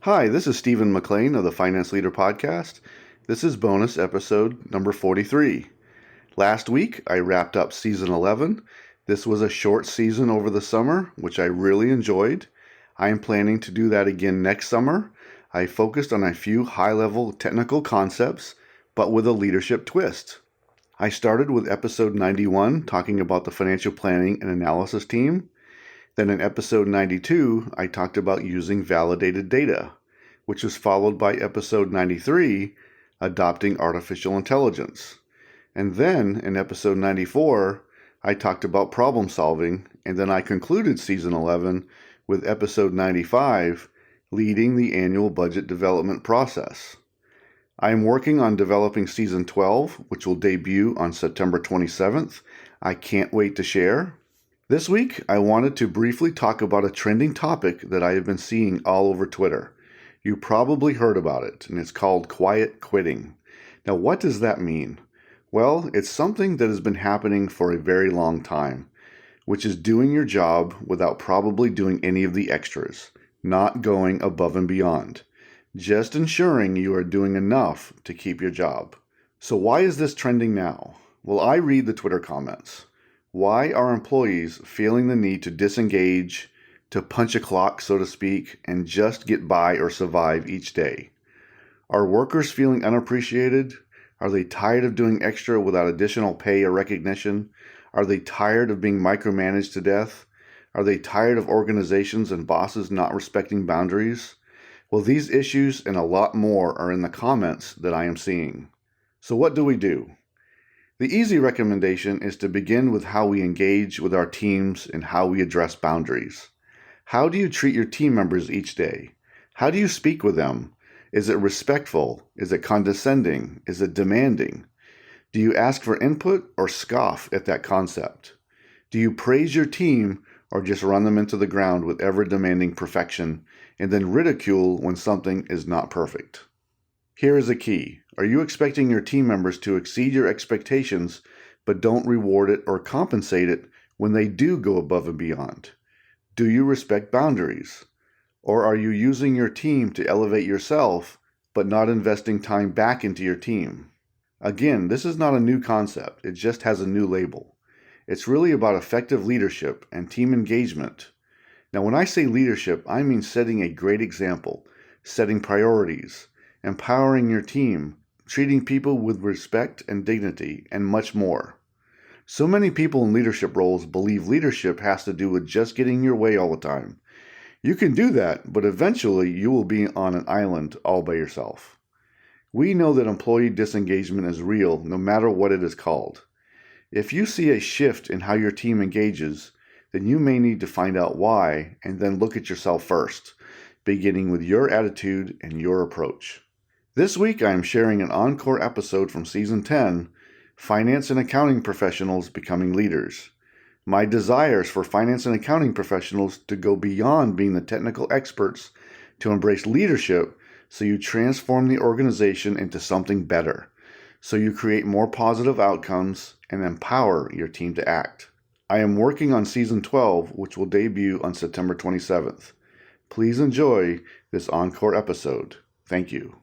Hi, this is Stephen McLean of the Finance Leader Podcast. This is bonus episode number 43. Last week, I wrapped up season 11. This was a short season over the summer, which I really enjoyed. I am planning to do that again next summer. I focused on a few high-level technical concepts, but with a leadership twist. I started with episode 91, talking about the financial planning and analysis team. Then in episode 92, I talked about using validated data, which was followed by episode 93, adopting artificial intelligence. And then in episode 94, I talked about problem solving, and then I concluded season 11 with episode 95, leading the annual budget development process. I am working on developing season 12, which will debut on September 27th. I can't wait to share. This week, I wanted to briefly talk about a trending topic that I have been seeing all over Twitter. You probably heard about it, and it's called quiet quitting. Now, what does that mean? Well, it's something that has been happening for a very long time, which is doing your job without probably doing any of the extras, not going above and beyond, just ensuring you are doing enough to keep your job. So why is this trending now? Well, I read the Twitter comments. Why are employees feeling the need to disengage, to punch a clock, so to speak, and just get by or survive each day? Are workers feeling unappreciated? Are they tired of doing extra without additional pay or recognition? Are they tired of being micromanaged to death? Are they tired of organizations and bosses not respecting boundaries? Well, these issues and a lot more are in the comments that I am seeing. So what do? The easy recommendation is to begin with how we engage with our teams and how we address boundaries. How do you treat your team members each day? How do you speak with them? Is it respectful? Is it condescending? Is it demanding? Do you ask for input or scoff at that concept? Do you praise your team or just run them into the ground with ever-demanding perfection and then ridicule when something is not perfect? Here is a key. Are you expecting your team members to exceed your expectations but don't reward it or compensate it when they do go above and beyond? Do you respect boundaries? Or are you using your team to elevate yourself but not investing time back into your team? Again, this is not a new concept. It just has a new label. It's really about effective leadership and team engagement. Now, when I say leadership, I mean setting a great example, setting priorities, empowering your team, treating people with respect and dignity, and much more. So many people in leadership roles believe leadership has to do with just getting your way all the time. You can do that, but eventually you will be on an island all by yourself. We know that employee disengagement is real no matter what it is called. If you see a shift in how your team engages, then you may need to find out why and then look at yourself first, beginning with your attitude and your approach. This week I am sharing an encore episode from Season 10, Finance and Accounting Professionals Becoming Leaders. My desire is for finance and accounting professionals to go beyond being the technical experts to embrace leadership so you transform the organization into something better, so you create more positive outcomes and empower your team to act. I am working on Season 12, which will debut on September 27th. Please enjoy this encore episode. Thank you.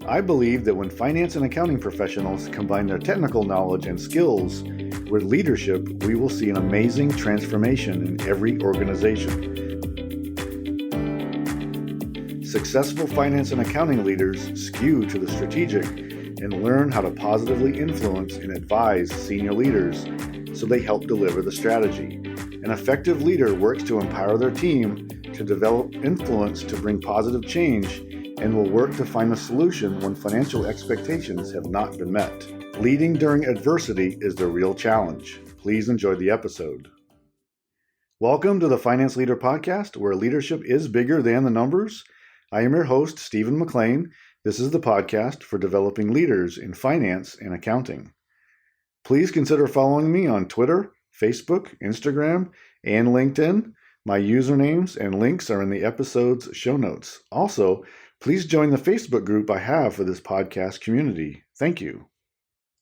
I believe that when finance and accounting professionals combine their technical knowledge and skills with leadership, we will see an amazing transformation in every organization. Successful finance and accounting leaders skew to the strategic and learn how to positively influence and advise senior leaders so they help deliver the strategy. An effective leader works to empower their team to develop influence to bring positive change and will work to find a solution when financial expectations have not been met. Leading during adversity is the real challenge. Please enjoy the episode. Welcome to the Finance Leader Podcast, where leadership is bigger than the numbers. I am your host, Stephen McLean. This is the podcast for developing leaders in finance and accounting. Please consider following me on Twitter, Facebook, Instagram, and LinkedIn. My usernames and links are in the episode's show notes. Also, please join the Facebook group I have for this podcast community. Thank you.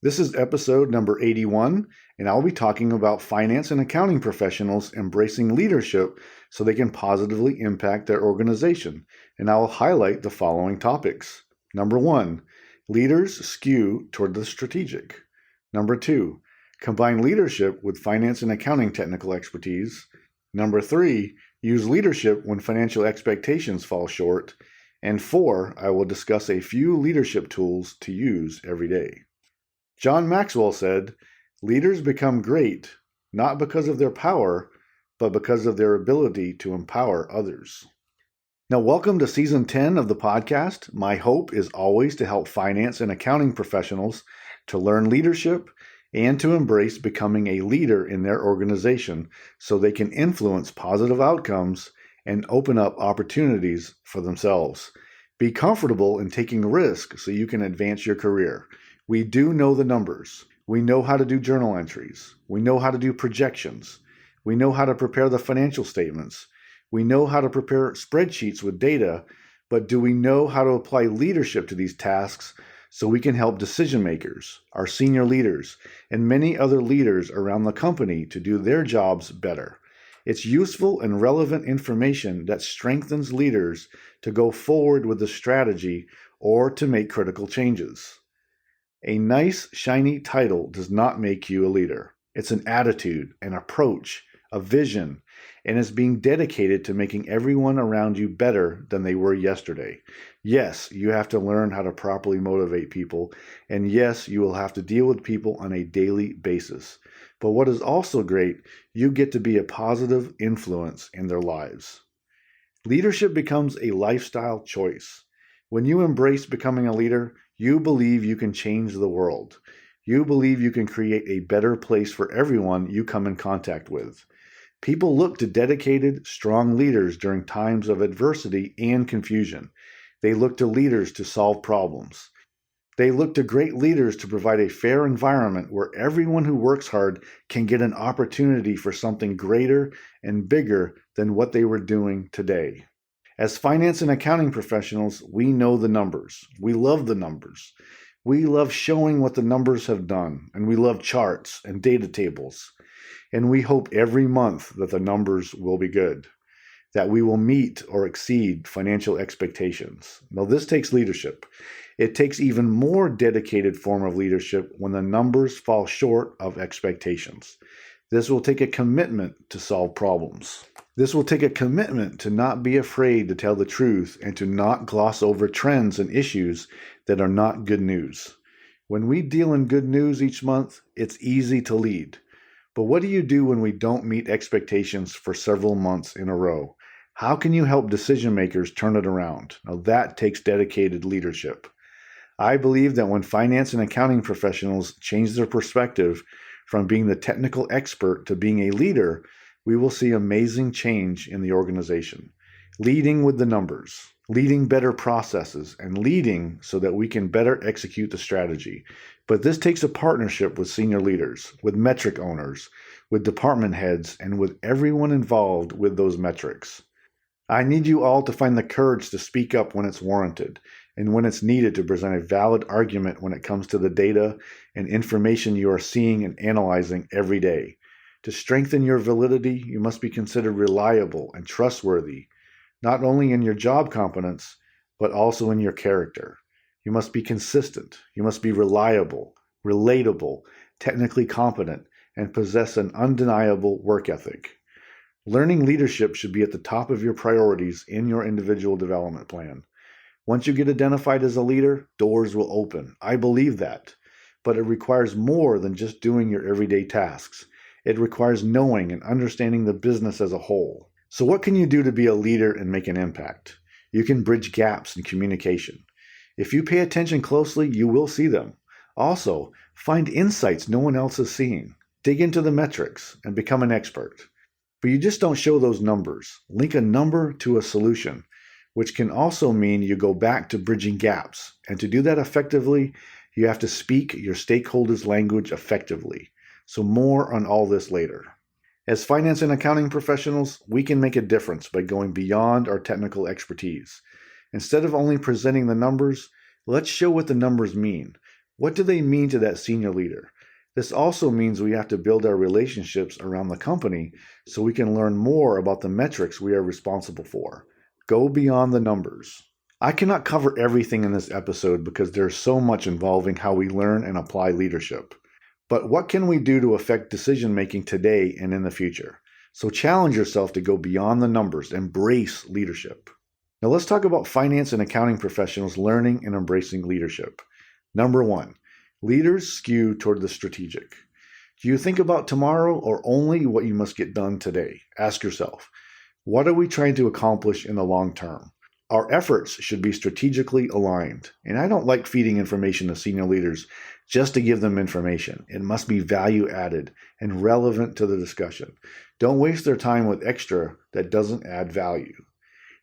This is episode number 81, and I'll be talking about finance and accounting professionals embracing leadership so they can positively impact their organization. And I'll highlight the following topics. Number 1, leaders skew toward the strategic. Number 2, combine leadership with finance and accounting technical expertise. Number 3, use leadership when financial expectations fall short. And 4, I will discuss a few leadership tools to use every day. John Maxwell said, "Leaders become great not because of their power, but because of their ability to empower others." Now, welcome to Season 10 of the podcast. My hope is always to help finance and accounting professionals to learn leadership and to embrace becoming a leader in their organization so they can influence positive outcomes and open up opportunities for themselves. Be comfortable in taking risks so you can advance your career. We do know the numbers. We know how to do journal entries. We know how to do projections. We know how to prepare the financial statements. We know how to prepare spreadsheets with data, but do we know how to apply leadership to these tasks so we can help decision makers, our senior leaders, and many other leaders around the company to do their jobs better? It's useful and relevant information that strengthens leaders to go forward with the strategy or to make critical changes. A nice, shiny title does not make you a leader. It's an attitude, an approach, a vision, and it's being dedicated to making everyone around you better than they were yesterday. Yes, you have to learn how to properly motivate people, and yes, you will have to deal with people on a daily basis. But what is also great, you get to be a positive influence in their lives. Leadership becomes a lifestyle choice. When you embrace becoming a leader, you believe you can change the world. You believe you can create a better place for everyone you come in contact with. People look to dedicated, strong leaders during times of adversity and confusion. They look to leaders to solve problems. They look to great leaders to provide a fair environment where everyone who works hard can get an opportunity for something greater and bigger than what they were doing today. As finance and accounting professionals, we know the numbers. We love the numbers. We love showing what the numbers have done, and we love charts and data tables. And we hope every month that the numbers will be good, that we will meet or exceed financial expectations. Now, this takes leadership. It takes even more dedicated form of leadership when the numbers fall short of expectations. This will take a commitment to solve problems. This will take a commitment to not be afraid to tell the truth and to not gloss over trends and issues that are not good news. When we deal in good news each month, it's easy to lead. But what do you do when we don't meet expectations for several months in a row? How can you help decision makers turn it around? Now that takes dedicated leadership. I believe that when finance and accounting professionals change their perspective from being the technical expert to being a leader, we will see amazing change in the organization. Leading with the numbers, leading better processes, and leading so that we can better execute the strategy. But this takes a partnership with senior leaders, with metric owners, with department heads, and with everyone involved with those metrics. I need you all to find the courage to speak up when it's warranted and when it's needed to present a valid argument when it comes to the data and information you are seeing and analyzing every day. To strengthen your validity, you must be considered reliable and trustworthy, not only in your job competence, but also in your character. You must be consistent. You must be reliable, relatable, technically competent, and possess an undeniable work ethic. Learning leadership should be at the top of your priorities in your individual development plan. Once you get identified as a leader, doors will open. I believe that. But it requires more than just doing your everyday tasks. It requires knowing and understanding the business as a whole. So what can you do to be a leader and make an impact? You can bridge gaps in communication. If you pay attention closely, you will see them. Also, find insights no one else is seeing. Dig into the metrics and become an expert. But you just don't show those numbers. Link a number to a solution, which can also mean you go back to bridging gaps. And to do that effectively, you have to speak your stakeholders' language effectively. So more on all this later. As finance and accounting professionals, we can make a difference by going beyond our technical expertise. Instead of only presenting the numbers, let's show what the numbers mean. What do they mean to that senior leader? This also means we have to build our relationships around the company so we can learn more about the metrics we are responsible for. Go beyond the numbers. I cannot cover everything in this episode because there's so much involving how we learn and apply leadership. But what can we do to affect decision making today and in the future? So challenge yourself to go beyond the numbers, embrace leadership. Now let's talk about finance and accounting professionals learning and embracing leadership. Number 1, leaders skew toward the strategic. Do you think about tomorrow or only what you must get done today? Ask yourself, what are we trying to accomplish in the long term? Our efforts should be strategically aligned. And I don't like feeding information to senior leaders just to give them information. It must be value added and relevant to the discussion. Don't waste their time with extra that doesn't add value.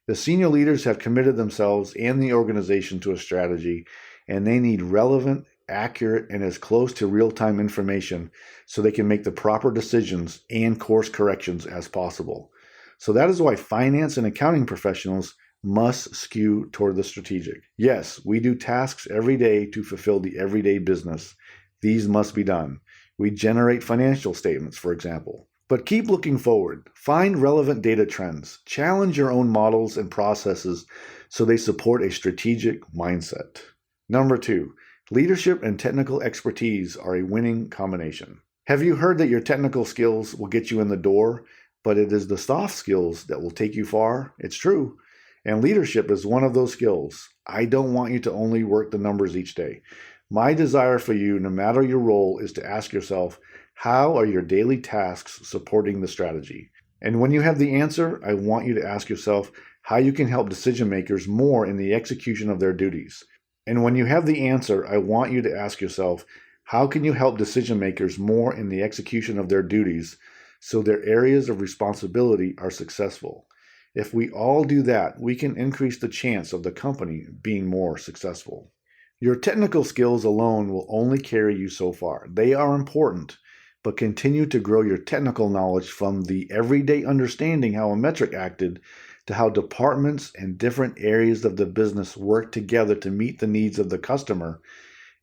The senior leaders have committed themselves and the organization to a strategy, and they need relevant, accurate, and as close to real-time information so they can make the proper decisions and course corrections as possible. So that is why finance and accounting professionals must skew toward the strategic. Yes, we do tasks every day to fulfill the everyday business. These must be done. We generate financial statements, for example. But keep looking forward. Find relevant data trends. Challenge your own models and processes so they support a strategic mindset. Number 2, leadership and technical expertise are a winning combination. Have you heard that your technical skills will get you in the door, but it is the soft skills that will take you far? It's true. And leadership is one of those skills. I don't want you to only work the numbers each day. My desire for you, no matter your role, is to ask yourself, how are your daily tasks supporting the strategy? And when you have the answer, I want you to ask yourself how you can help decision makers more in the execution of their duties. And when you have the answer, I want you to ask yourself, how can you help decision makers more in the execution of their duties so their areas of responsibility are successful? If we all do that, we can increase the chance of the company being more successful. Your technical skills alone will only carry you so far. They are important, but continue to grow your technical knowledge from the everyday understanding how a metric acted to how departments and different areas of the business work together to meet the needs of the customer,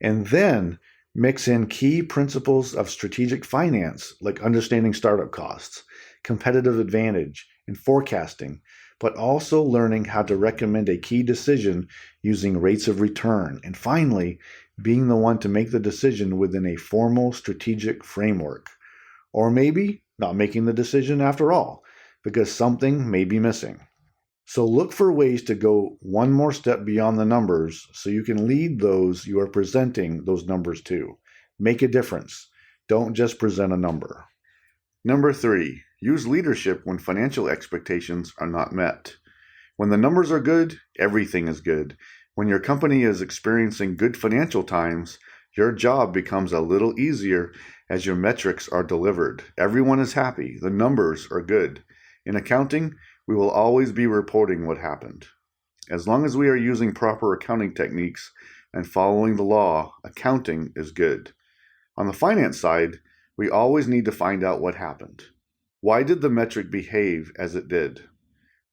and then mix in key principles of strategic finance like understanding startup costs, competitive advantage, and forecasting, but also learning how to recommend a key decision using rates of return, and finally, being the one to make the decision within a formal strategic framework. Or maybe not making the decision after all, because something may be missing. So look for ways to go one more step beyond the numbers so you can lead those you are presenting those numbers to. Make a difference. Don't just present a number. Number 3, use leadership when financial expectations are not met. When the numbers are good, everything is good. When your company is experiencing good financial times, your job becomes a little easier as your metrics are delivered. Everyone is happy. The numbers are good. In accounting, we will always be reporting what happened. As long as we are using proper accounting techniques and following the law, accounting is good. On the finance side, we always need to find out what happened. Why did the metric behave as it did?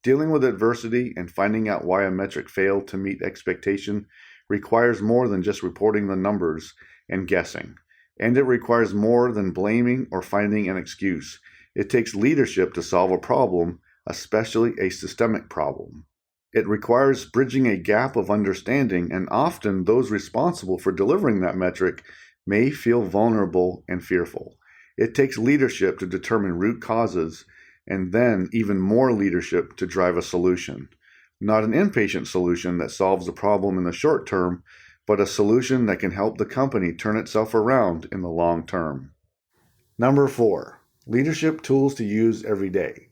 Dealing with adversity and finding out why a metric failed to meet expectation requires more than just reporting the numbers and guessing. And it requires more than blaming or finding an excuse. It takes leadership to solve a problem, especially a systemic problem. It requires bridging a gap of understanding, and often those responsible for delivering that metric may feel vulnerable and fearful. It takes leadership to determine root causes, and then even more leadership to drive a solution. Not an impatient solution that solves the problem in the short term, but a solution that can help the company turn itself around in the long term. Number 4, leadership tools to use every day.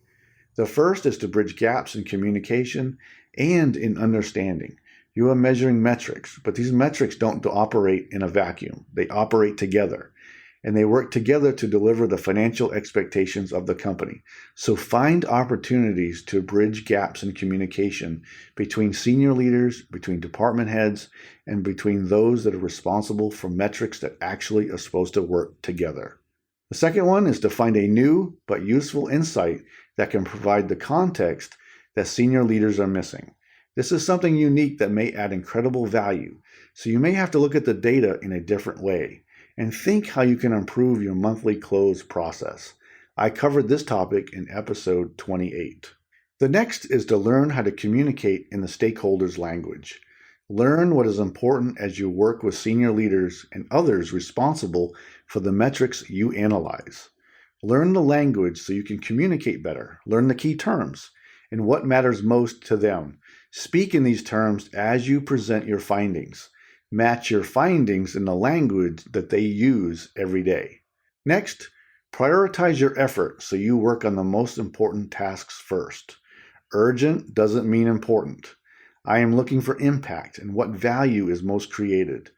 The first is to bridge gaps in communication and in understanding. You are measuring metrics, but these metrics don't operate in a vacuum. They operate together, and they work together to deliver the financial expectations of the company. So find opportunities to bridge gaps in communication between senior leaders, between department heads, and between those that are responsible for metrics that actually are supposed to work together. The second one is to find a new but useful insight that can provide the context that senior leaders are missing. This is something unique that may add incredible value, so you may have to look at the data in a different way and think how you can improve your monthly close process. I covered this topic in episode 28. The next is to learn how to communicate in the stakeholders' language. Learn what is important as you work with senior leaders and others responsible for the metrics you analyze. Learn the language so you can communicate better. Learn the key terms and what matters most to them. Speak in these terms as you present your findings. Match your findings in the language that they use every day. Next, prioritize your effort so you work on the most important tasks first. Urgent doesn't mean important. I am looking for impact and what value is most created.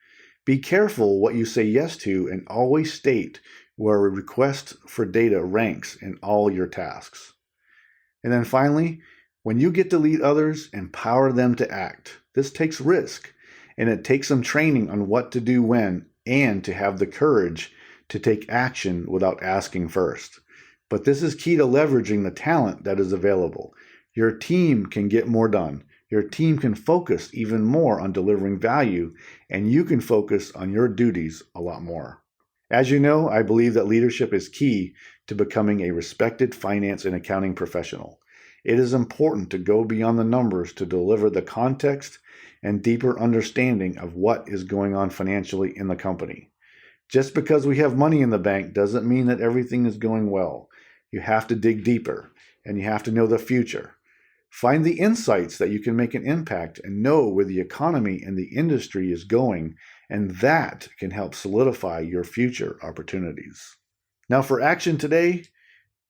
Be careful what you say yes to and always state where a request for data ranks in all your tasks. And then finally, when you get to lead others, empower them to act. This takes risk, and it takes some training on what to do when and to have the courage to take action without asking first. But this is key to leveraging the talent that is available. Your team can get more done. Your team can focus even more on delivering value, and you can focus on your duties a lot more. As you know, I believe that leadership is key to becoming a respected finance and accounting professional. It is important to go beyond the numbers to deliver the context and deeper understanding of what is going on financially in the company. Just because we have money in the bank doesn't mean that everything is going well. You have to dig deeper, and you have to know the future. Find the insights that you can make an impact and know where the economy and the industry is going, and that can help solidify your future opportunities. Now for action today,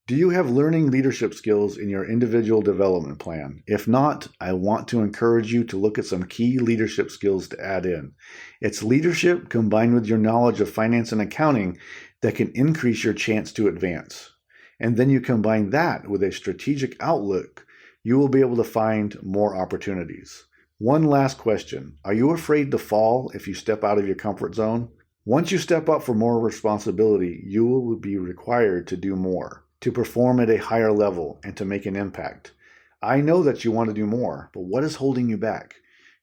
do you have learning leadership skills in your individual development plan? If not, I want to encourage you to look at some key leadership skills to add in. It's leadership combined with your knowledge of finance and accounting that can increase your chance to advance. And then you combine that with a strategic outlook, you will be able to find more opportunities. One last question. Are you afraid to fall if you step out of your comfort zone? Once you step up for more responsibility, you will be required to do more, to perform at a higher level, and to make an impact. I know that you want to do more, but what is holding you back?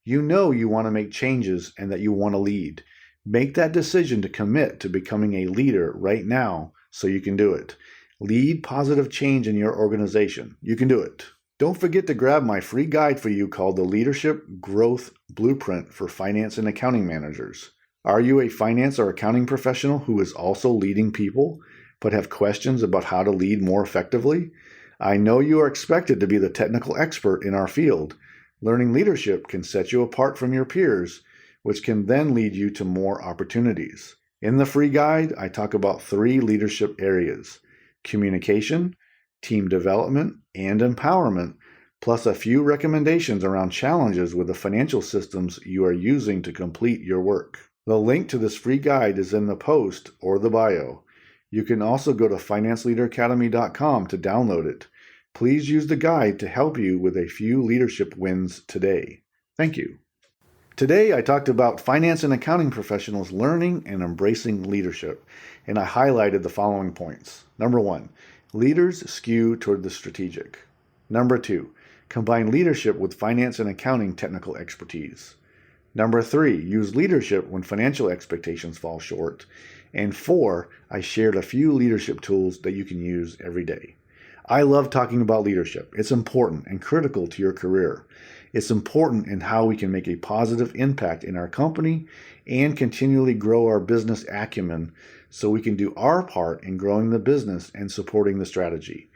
You know you want to make changes and that you want to lead. Make that decision to commit to becoming a leader right now so you can do it. Lead positive change in your organization. You can do it. Don't forget to grab my free guide for you called the Leadership Growth Blueprint for Finance and Accounting Managers. Are you a finance or accounting professional who is also leading people, but have questions about how to lead more effectively? I know you are expected to be the technical expert in our field. Learning leadership can set you apart from your peers, which can then lead you to more opportunities. In the free guide, I talk about 3 leadership areas: communication, team development, and empowerment, plus a few recommendations around challenges with the financial systems you are using to complete your work. The link to this free guide is in the post or the bio. You can also go to financeleaderacademy.com to download it. Please use the guide to help you with a few leadership wins today. Thank you. Today, I talked about finance and accounting professionals learning and embracing leadership, and I highlighted the following points. Number 1, leaders skew toward the strategic. Number 2, combine leadership with finance and accounting technical expertise. Number 3, use leadership when financial expectations fall short. And 4, I shared a few leadership tools that you can use every day. I love talking about leadership. It's important and critical to your career. It's important in how we can make a positive impact in our company and continually grow our business acumen so we can do our part in growing the business and supporting the strategy.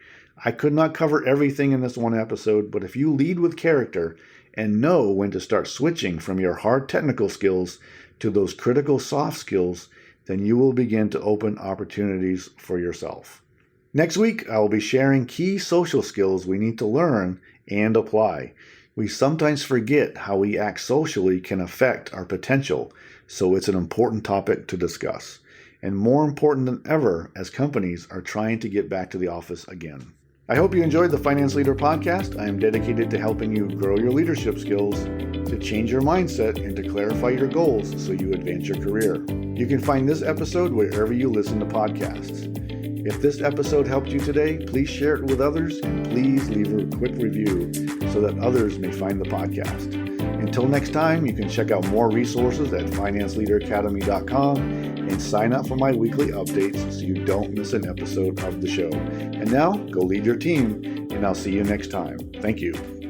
I could not cover everything in this one episode, but if you lead with character and know when to start switching from your hard technical skills to those critical soft skills, then you will begin to open opportunities for yourself. Next week, I will be sharing key social skills we need to learn and apply. We sometimes forget how we act socially can affect our potential, so it's an important topic to discuss, and more important than ever as companies are trying to get back to the office again. I hope you enjoyed the Finance Leader Podcast. I am dedicated to helping you grow your leadership skills, to change your mindset, and to clarify your goals so you advance your career. You can find this episode wherever you listen to podcasts. If this episode helped you today, please share it with others and please leave a quick review so that others may find the podcast. Until next time, you can check out more resources at financeleaderacademy.com and sign up for my weekly updates so you don't miss an episode of the show. And now, go lead your team, and I'll see you next time. Thank you.